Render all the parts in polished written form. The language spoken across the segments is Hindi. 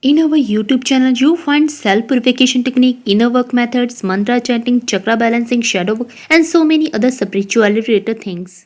In our YouTube channel, you find self-purification technique, inner work methods, mantra chanting, chakra balancing, shadow work, and so many other spirituality related things.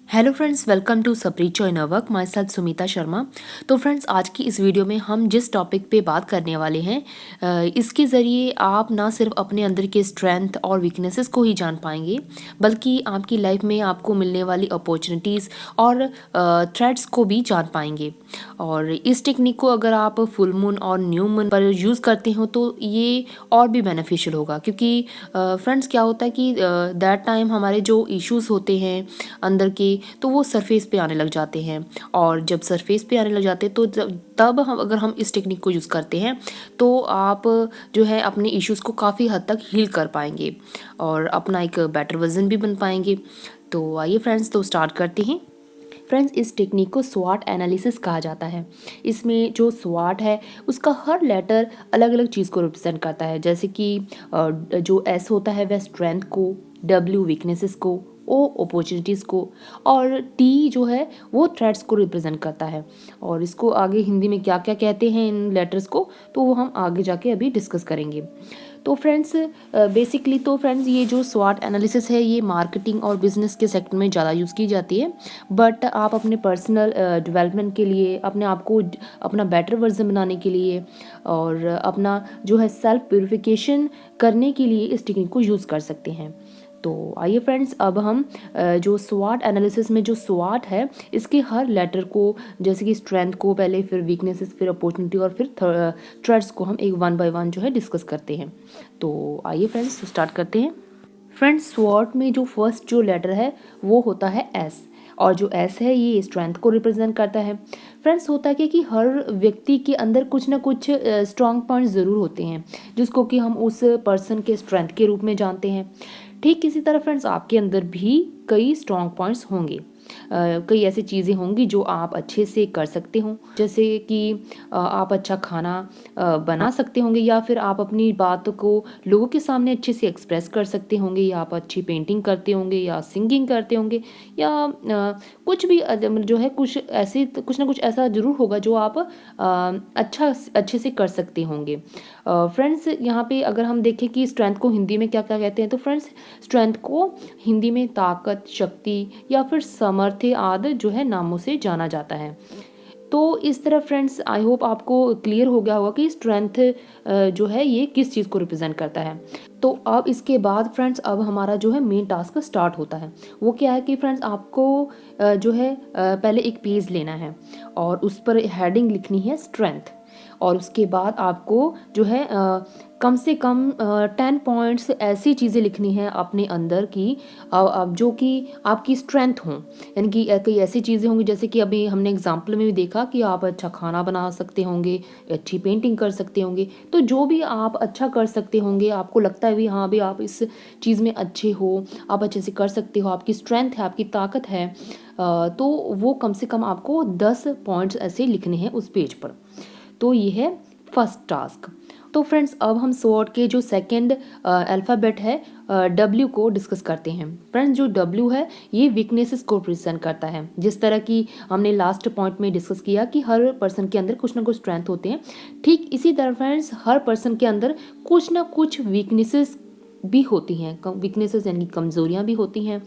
Hello friends, welcome to सप्रीचो in work. Myself Sumita Sharma. तो फ्रेंड्स, आज की इस वीडियो में हम जिस टॉपिक पे बात करने वाले हैं, इसके ज़रिए आप ना सिर्फ अपने अंदर के स्ट्रेंथ और वीकनेसेस को ही जान पाएंगे, बल्कि आपकी लाइफ में आपको मिलने वाली अपॉर्चुनिटीज़ और थ्रेड्स को भी जान पाएंगे। और इस टेक्निक को अगर आप फुल मून और न्यू मून पर यूज़ करते हो तो ये और भी बेनिफिशियल होगा, क्योंकि फ्रेंड्स क्या होता है कि दैट टाइम हमारे जो इश्यूज़ होते हैं अंदर के, तो वो सरफेस पे आने लग जाते हैं। और जब सरफेस पे आने लग जाते हैं तो तब हम अगर हम इस टेक्निक को यूज़ करते हैं तो आप जो है अपने इश्यूज़ को काफ़ी हद तक हील कर पाएंगे और अपना एक बेटर वर्जन भी बन पाएंगे। तो आइए फ्रेंड्स, तो स्टार्ट करते हैं। फ्रेंड्स, इस टेक्निक को स्वॉट एनालिसिस कहा जाता है। इसमें जो स्वॉट है उसका हर लेटर अलग अलग चीज़ को रिप्रेजेंट करता है। जैसे कि जो एस होता है वह स्ट्रेंथ को, डब्ल्यू वीकनेसेस को, ओ अपॉर्चुनिटीज़ को, और टी जो है वो थ्रेट्स को रिप्रेजेंट करता है। और इसको आगे हिंदी में क्या क्या कहते हैं इन लेटर्स को, तो वो हम आगे जाके अभी डिस्कस करेंगे। तो फ्रेंड्स, बेसिकली तो फ्रेंड्स, ये जो स्वॉट एनालिसिस है ये मार्केटिंग और बिजनेस के सेक्टर में ज़्यादा यूज़ की जाती है। बट आप अपने पर्सनल डेवलपमेंट के लिए, अपने आप को अपना बेटर वर्जन बनाने के लिए और अपना जो है सेल्फ प्यूरिफिकेशन करने के लिए इस टेक्निक को यूज़ कर सकते हैं। तो आइए फ्रेंड्स, अब हम जो स्वॉट एनालिसिस में जो स्वॉट है इसके हर लेटर को, जैसे कि स्ट्रेंथ को पहले, फिर वीकनेसेस, फिर अपॉर्चुनिटी और फिर थ्रेड्स को हम एक वन बाय वन जो है डिस्कस करते हैं। तो आइए फ्रेंड्स, स्टार्ट करते हैं। फ्रेंड्स, स्वॉट में जो फर्स्ट जो लेटर है वो होता है एस, और जो एस है ये स्ट्रेंथ को रिप्रेजेंट करता है। फ्रेंड्स, होता है कि हर व्यक्ति के अंदर कुछ ना कुछ स्ट्रॉन्ग पॉइंट्स ज़रूर होते हैं जिसको कि हम उस पर्सन के स्ट्रेंथ के रूप में जानते हैं। ठीक इसी तरह फ्रेंड्स, आपके अंदर भी कई स्ट्रॉन्ग पॉइंट्स होंगे। कई ऐसी चीज़ें होंगी जो आप अच्छे से कर सकते हो, जैसे कि आप अच्छा खाना बना सकते होंगे, या फिर आप अपनी बात को लोगों के सामने अच्छे से एक्सप्रेस कर सकते होंगे, या आप अच्छी पेंटिंग करते होंगे, या सिंगिंग करते होंगे, या कुछ भी जो है कुछ ऐसे, कुछ ना कुछ ऐसा ज़रूर होगा जो आप अच्छे से कर सकते होंगे। फ्रेंड्स, यहाँ पे अगर हम देखें कि स्ट्रेंथ को हिंदी में क्या क्या कहते हैं, तो फ्रेंड्स, स्ट्रेंथ को हिंदी में ताकत, शक्ति या फिर सामर्थ्य आदि जो है नामों से जाना जाता है। तो इस तरह फ्रेंड्स, आई होप आपको क्लियर हो गया होगा कि स्ट्रेंथ जो है ये किस चीज़ को रिप्रेजेंट करता है। तो अब इसके बाद फ्रेंड्स, अब हमारा जो है मेन टास्क स्टार्ट होता है। वो क्या है कि फ्रेंड्स, आपको जो है पहले एक पेज लेना है और उस पर हेडिंग लिखनी है स्ट्रेंथ। और उसके बाद आपको जो है कम से कम 10 पॉइंट्स ऐसी चीज़ें लिखनी है अपने अंदर की, अब जो कि आपकी स्ट्रेंथ हों। यानी कि कई ऐसी चीज़ें होंगी, जैसे कि अभी हमने एग्जाम्पल में भी देखा कि आप अच्छा खाना बना सकते होंगे, अच्छी पेंटिंग कर सकते होंगे। तो जो भी आप अच्छा कर सकते होंगे, आपको लगता है भी हाँ भी आप इस चीज़ में अच्छे हो, आप अच्छे से कर सकते हो, आपकी स्ट्रेंथ है, आपकी ताकत है, तो वो कम से कम आपको 10 पॉइंट्स ऐसे लिखने हैं उस पेज पर। तो ये है फर्स्ट टास्क। तो फ्रेंड्स, अब हम स्वॉट के जो सेकंड अल्फ़ाबेट है डब्ल्यू को डिस्कस करते हैं। फ्रेंड्स, जो डब्ल्यू है ये वीकनेसेस को रिप्रेजेंट करता है। जिस तरह की हमने लास्ट पॉइंट में डिस्कस किया कि हर पर्सन के अंदर कुछ ना कुछ स्ट्रेंथ होते हैं, ठीक इसी तरह फ्रेंड्स हर पर्सन के अंदर कुछ ना कुछ वीकनेसेस भी होती हैं। वीकनेसेस यानी कमज़ोरियाँ भी होती हैं।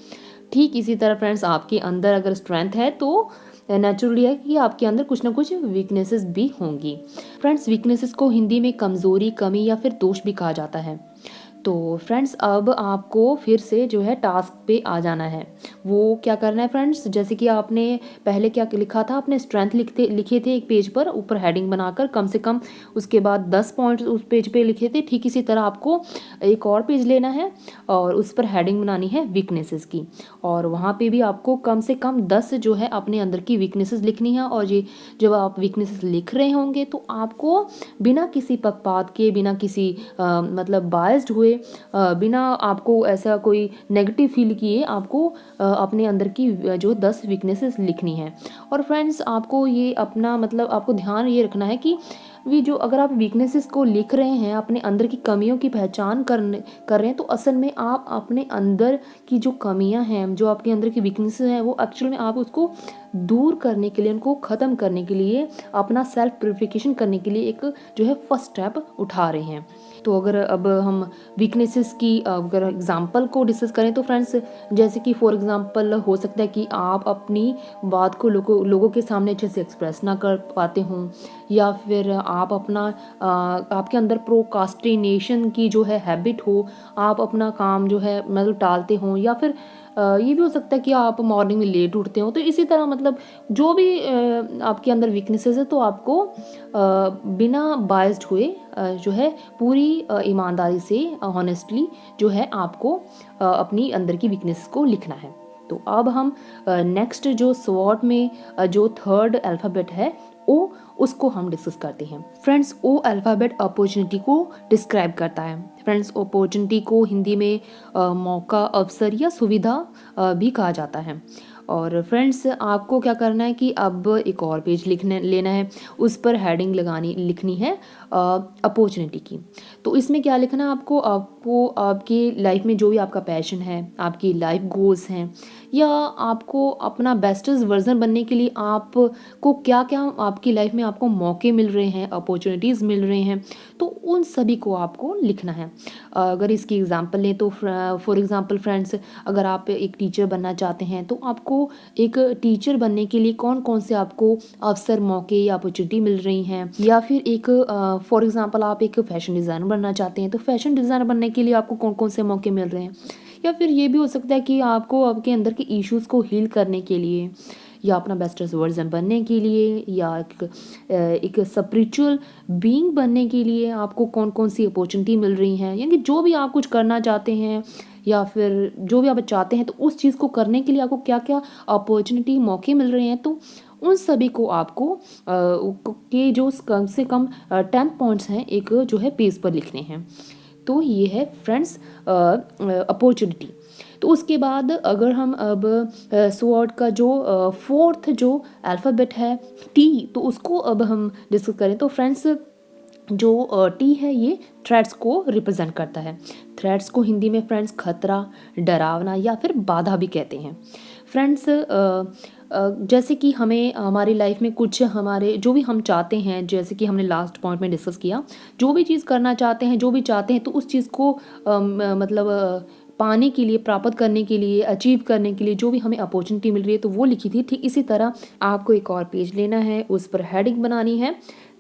ठीक इसी तरह फ्रेंड्स, आपके अंदर अगर स्ट्रेंथ है तो नेचुरली है कि आपके अंदर कुछ ना कुछ वीकनेसेस भी होंगी। फ्रेंड्स, वीकनेसेस को हिंदी में कमज़ोरी, कमी या फिर दोष भी कहा जाता है। तो फ्रेंड्स, अब आपको फिर से जो है टास्क पे आ जाना है। वो क्या करना है फ्रेंड्स, जैसे कि आपने पहले क्या लिखा था, आपने स्ट्रेंथ लिखे थे एक पेज पर ऊपर हेडिंग बनाकर, कम से कम उसके बाद 10 पॉइंट्स उस पेज पे लिखे थे। ठीक इसी तरह आपको एक और पेज लेना है और उस पर हेडिंग बनानी है वीकनेसेस की, और वहाँ पे भी आपको कम से कम 10 जो है अपने अंदर की वीकनेसेस लिखनी है। और ये जब आप वीकनेसेस लिख रहे होंगे तो आपको बिना किसी पक्षपात के, बिना किसी मतलब बायस्ड हुए, बिना आपको ऐसा कोई नेगेटिव फील किए, आपको अपने अंदर की जो 10 वीकनेसेस लिखनी है। और फ्रेंड्स, आपको ये अपना मतलब आपको ध्यान ये रखना है कि भी जो अगर आप वीकनेसेस को लिख रहे हैं, अपने अंदर की कमियों की पहचान कर रहे हैं, तो असल में आप अपने अंदर की जो कमियां हैं, जो आपके अंदर की वीकनेसेस हैं, वो एक्चुअल में आप उसको दूर करने के लिए, उनको ख़त्म करने के लिए, अपना सेल्फ प्यूरिफिकेशन करने के लिए एक जो है फर्स्ट स्टेप उठा रहे हैं। तो अगर अब हम वीकनेसेस की अगर एग्जांपल को डिस्कस करें तो फ्रेंड्स, जैसे कि फॉर एग्जांपल हो सकता है कि आप अपनी बात को लोगों के सामने अच्छे से एक्सप्रेस ना कर पाते हों, या फिर आप अपना आपके अंदर प्रोकास्टिनेशन की जो है हैबिट हो, आप अपना काम जो है मतलब टालते हों, या फिर ये भी हो सकता है कि आप मॉर्निंग में लेट उठते हो। तो इसी तरह मतलब जो भी आपके अंदर वीकनेसेस है, तो आपको बिना बायस्ड हुए जो है पूरी ईमानदारी से हॉनेस्टली जो है आपको अपनी अंदर की वीकनेस को लिखना है। तो अब हम नेक्स्ट जो स्वॉट में जो थर्ड अल्फ़ाबेट है ओ, उसको हम डिस्कस करते हैं। फ्रेंड्स, ओ अल्फ़ाबेट अपॉर्चुनिटी को डिस्क्राइब करता है। फ्रेंड्स, अपॉर्चुनिटी को हिंदी में मौका, अवसर या सुविधा भी कहा जाता है। और फ्रेंड्स, आपको क्या करना है कि अब एक और पेज लेना है, उस पर हेडिंग लिखनी है अपॉर्चुनिटी की। तो इसमें क्या लिखना है आपको आपकी लाइफ में जो भी आपका पैशन है, आपकी लाइफ गोल्स हैं, या आपको अपना बेस्टेस्ट वर्जन बनने के लिए आपको क्या क्या आपकी लाइफ में आपको मौके मिल रहे हैं, अपॉर्चुनिटीज़ मिल रहे हैं, तो उन सभी को आपको लिखना है। अगर इसकी एग्जांपल लें तो फॉर एग्जांपल फ्रेंड्स, अगर आप एक टीचर बनना चाहते हैं तो आपको एक टीचर बनने के लिए कौन कौन से आपको अवसर, मौके या अपॉर्चुनिटी मिल रही हैं, या फिर एक फॉर एग्जांपल आप एक फैशन डिज़ाइनर बनना चाहते हैं तो फैशन डिज़ाइनर बनने के लिए आपको कौन कौन से मौके मिल रहे हैं। या फिर ये भी हो सकता है कि आपको आपके अंदर के इश्यूज़ को हील करने के लिए, या अपना बेस्टेस्ट वर्जन बनने के लिए, या एक स्पिरिचुअल बीइंग बनने के लिए आपको कौन कौन सी अपॉर्चुनिटी मिल रही हैं। यानी जो भी आप कुछ करना चाहते हैं, या फिर जो भी आप चाहते हैं, तो उस चीज़ को करने के लिए आपको क्या क्या अपॉर्चुनिटी, मौके मिल रहे हैं, तो उन सभी को आपको के जो कम से कम 10 पॉइंट्स हैं एक जो है पेज पर लिखने हैं। तो ये है फ्रेंड्स अपॉर्चुनिटी। तो उसके बाद अगर हम अब स्वॉट का जो फोर्थ जो अल्फ़ाबेट है टी, तो उसको अब हम डिस्कस करें तो फ्रेंड्स, जो टी है ये थ्रेट्स को रिप्रेजेंट करता है। थ्रेट्स को हिंदी में फ्रेंड्स खतरा, डरावना या फिर बाधा भी कहते हैं। फ्रेंड्स, जैसे कि हमें हमारी लाइफ में कुछ हमारे जो भी हम चाहते हैं, जैसे कि हमने लास्ट पॉइंट में डिस्कस किया, जो भी चीज़ करना चाहते हैं, जो भी चाहते हैं, तो उस चीज़ को मतलब पाने के लिए, प्राप्त करने के लिए, अचीव करने के लिए जो भी हमें अपॉर्चुनिटी मिल रही है, तो वो लिखी थी। ठीक इसी तरह आपको एक और पेज लेना है, उस पर हेडिंग बनानी है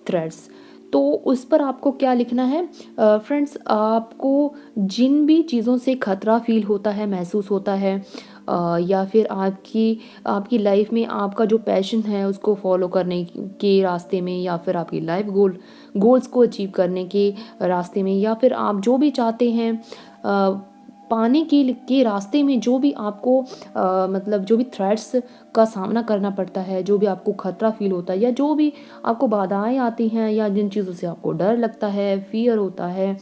थ्रेड्स। तो उस पर आपको क्या लिखना है फ्रेंड्स, आपको जिन भी चीज़ों से खतरा फील होता है, महसूस होता है, या फिर आपकी लाइफ में आपका जो पैशन है उसको फॉलो करने के रास्ते में, या फिर आपकी लाइफ गोल्स को अचीव करने के रास्ते में, या फिर आप जो भी चाहते हैं पाने के रास्ते में, जो भी आपको मतलब जो भी थ्रेट्स का सामना करना पड़ता है, जो भी आपको खतरा फील होता है, या जो भी आपको बाधाएं आती हैं, या जिन चीज़ों से आपको डर लगता है, फियर होता है,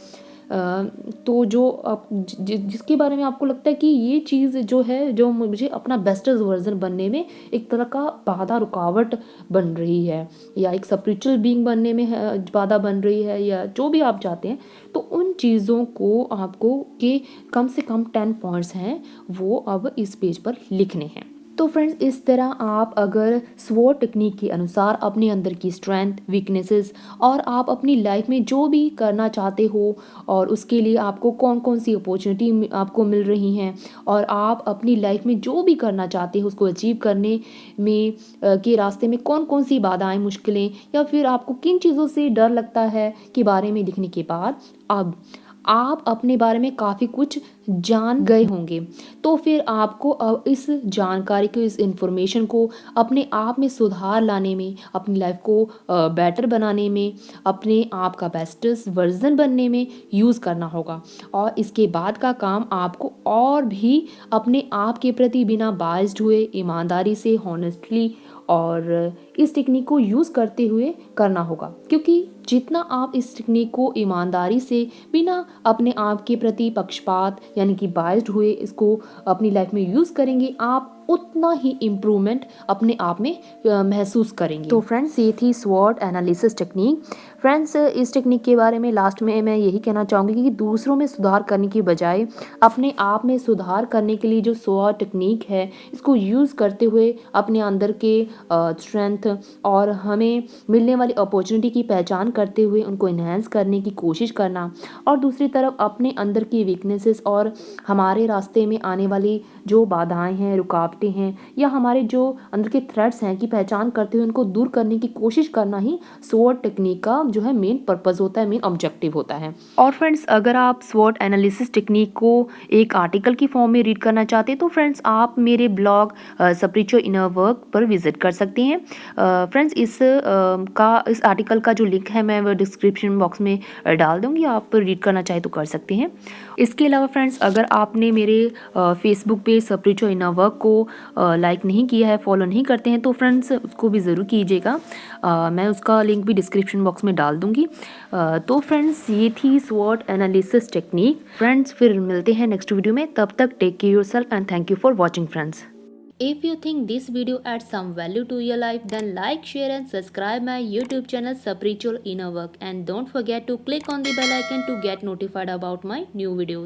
तो जो आप जिसके बारे में आपको लगता है कि ये चीज़ जो है, जो मुझे अपना बेस्टेस्ट वर्जन बनने में एक तरह का बाधा, रुकावट बन रही है, या एक स्पिरिचुअल बीइंग बनने में बाधा बन रही है, या जो भी आप चाहते हैं, तो उन चीज़ों को आपको के कम से कम 10 पॉइंट्स हैं वो अब इस पेज पर लिखने हैं। तो फ्रेंड्स, इस तरह आप अगर स्वॉट टेक्निक के अनुसार अपने अंदर की स्ट्रेंथ, वीकनेसेस, और आप अपनी लाइफ में जो भी करना चाहते हो, और उसके लिए आपको कौन कौन सी अपॉर्चुनिटी आपको मिल रही हैं, और आप अपनी लाइफ में जो भी करना चाहते हो उसको अचीव करने में के रास्ते में कौन कौन सी बाधाएं, मुश्किलें, या फिर आपको किन चीज़ों से डर लगता है के बारे में लिखने के बाद अब आप अपने बारे में काफ़ी कुछ जान गए होंगे। तो फिर आपको अब इस जानकारी को, इस इन्फॉर्मेशन को अपने आप में सुधार लाने में, अपनी लाइफ को बेटर बनाने में, अपने आप का बेस्टेस्ट वर्जन बनने में यूज़ करना होगा। और इसके बाद का काम आपको और भी अपने आप के प्रति बिना बायस्ड हुए, ईमानदारी से, हॉनेस्टली और इस टेक्निक को यूज़ करते हुए करना होगा। क्योंकि जितना आप इस टेक्निक को ईमानदारी से, बिना अपने आप के प्रति पक्षपात यानी कि बायस्ड हुए इसको अपनी लाइफ में यूज़ करेंगे, आप उतना ही इम्प्रूवमेंट अपने आप में महसूस करेंगे। तो फ्रेंड्स ये थी स्वॉट एनालिसिस टेक्निक। फ्रेंड्स इस टेक्निक के बारे में लास्ट में मैं यही कहना चाहूँगी कि दूसरों में सुधार करने की बजाय अपने आप में सुधार करने के लिए जो स्वॉट टेक्निक है इसको यूज़ करते हुए अपने अंदर के स्ट्रेंथ और हमें मिलने वाली अपॉर्चुनिटी की पहचान करते हुए उनको इन्हेंस करने की कोशिश करना, और दूसरी तरफ अपने अंदर की वीकनेसेस और हमारे रास्ते में आने वाली जो बाधाएं हैं, रुकावटें हैं, या हमारे जो अंदर के थ्रेट्स हैं की पहचान करते हुए उनको दूर करने की कोशिश करना ही स्वॉट टेक्निक का जो है मेन पर्पस होता है, मेन ऑब्जेक्टिव होता है। और फ्रेंड्स अगर आप स्वॉट एनालिसिस टेक्निक को एक आर्टिकल की फॉर्म में रीड करना चाहते हैं तो फ्रेंड्स आप मेरे ब्लॉग स्पिरिचुअल इनर वर्क पर विजिट कर सकते हैं। फ्रेंड्स इस आर्टिकल का जो लिंक है मैं वो डिस्क्रिप्शन बॉक्स में डाल दूंगी, आप रीड करना चाहे तो कर सकते हैं। इसके अलावा फ्रेंड्स अगर आपने मेरे फेसबुक पे स्पिरिचुअल इनर वर्क को लाइक नहीं किया है, फॉलो नहीं करते हैं तो फ्रेंड्स उसको भी ज़रूर कीजिएगा। मैं उसका लिंक भी डिस्क्रिप्शन बॉक्स में डाल दूंगी। तो फ्रेंड्स ये थी स्वॉट एनालिसिस टेक्निक। फ्रेंड्स फिर मिलते हैं नेक्स्ट वीडियो में, तब तक take care yourself and thank you for watching friends. If you think this video adds some value to your life, then like, share and subscribe my YouTube channel Spiritual Inner Work, and don't forget to click on the bell icon to get notified about my new videos.